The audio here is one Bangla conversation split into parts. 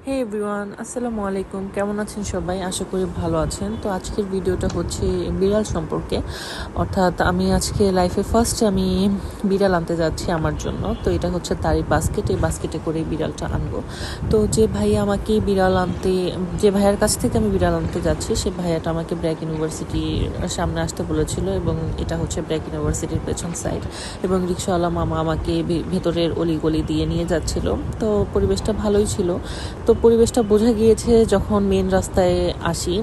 হে এভরিওয়ান, আসসালামু আলাইকুম। কেমন আছেন সবাই? আশা করি ভালো আছেন। তো আজকের ভিডিওটা হচ্ছে বিড়াল সম্পর্কে। অর্থাৎ আমি আজকে লাইফে ফার্স্ট আমি বিড়াল আনতে যাচ্ছি আমার জন্য। তো এটা হচ্ছে তারই বাস্কেট, এই বাস্কেটে করে বিড়ালটা আনবো। তো যে ভাইয়া আমাকে বিড়াল আনতে, যে ভাইয়ার কাছ থেকে আমি বিড়াল আনতে যাচ্ছি, সে ভাইয়াটা আমাকে ব্র্যাক ইউনিভার্সিটির সামনে আসতে বলেছিল এবং এটা হচ্ছে ব্র্যাক ইউনিভার্সিটির পেছন সাইড। এবং রিক্সাওয়ালা মামা আমাকে ভেতরের অলিগলি দিয়ে নিয়ে যাচ্ছিল। তো পরিবেশটা ভালোই ছিল। তো পরিবেশটা বোঝা গিয়েছে যখন মেন রাস্তায় আসি,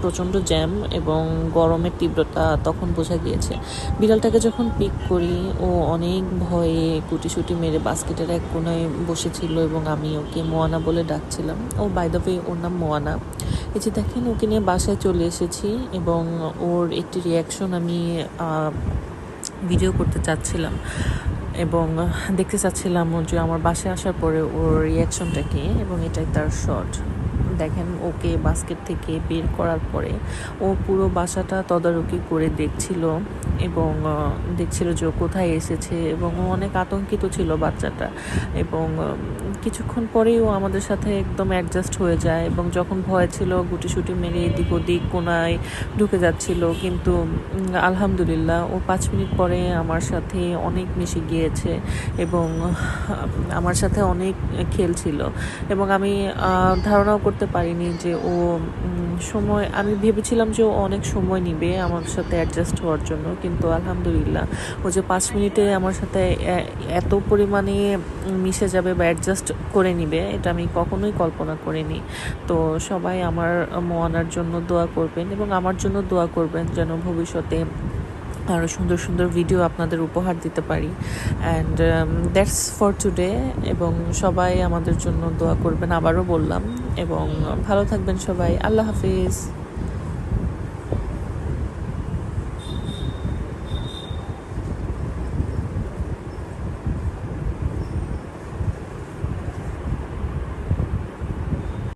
প্রচণ্ড জ্যাম এবং গরমের তীব্রতা তখন বোঝা গিয়েছে। বিড়ালটাকে যখন পিক করি, ও অনেক ভয়ে কুটিসুটি মেরে বাস্কেটের এক কোনায় বসেছিল এবং আমি ওকে মোয়ানা বলে ডাকছিলাম। ও বাই দ্য ওয়ে, ওর নাম মোয়ানা। এই যে দেখেন, ওকে নিয়ে বাসায় চলে এসেছি এবং ওর একটি রিয়াকশন আমি ভিডিও করতে চাচ্ছিলাম এবং দেখতে চাচ্ছিলাম যে আমার বাসায় আসার পরে ওর রিয়াকশনটা কি, এবং এটাই তার শর্ট। দেখেন, ওকে বাস্কেট থেকে বের করার পরে ও পুরো বাসাটা তদারকি করে দেখছিল এবং দেখছিল যে ও কোথায় এসেছে, এবং ও অনেক আতঙ্কিত ছিল বাচ্চাটা। এবং কিছুক্ষণ পরেই ও আমাদের সাথে একদম অ্যাডজাস্ট হয়ে যায় এবং যখন ভয় ছিল গুটিসুটি মেরে এদিক ওদিক কোনায় ঢুকে যাচ্ছিল, কিন্তু আলহামদুলিল্লাহ ও 5 মিনিট পরে আমার সাথে অনেক মিশে গিয়েছে এবং আমার সাথে অনেক খেলছিল। এবং আমি ধারণাও করতে পারিনি যে ও আমি ভেবেছিলাম যে ও অনেক সময় নিবে আমার সাথে অ্যাডজাস্ট হওয়ার জন্য, কিন্তু আলহামদুলিল্লাহ ও যে 5 মিনিটে আমার সাথে এত পরিমাণে মিশে যাবে বা অ্যাডজাস্ট করে নিবে, এটা আমি কখনোই কল্পনা করিনি। তো সবাই আমার মোয়ানার জন্য দোয়া করবেন এবং আমার জন্য দোয়া করবেন যেন ভবিষ্যতে আরও সুন্দর সুন্দর ভিডিও আপনাদের উপহার দিতে পারি। And that's for today. এবং সবাই আমাদের জন্য দোয়া করবেন, আবারও বললাম। এবং ভালো থাকবেন সবাই। আল্লাহ হাফিজ।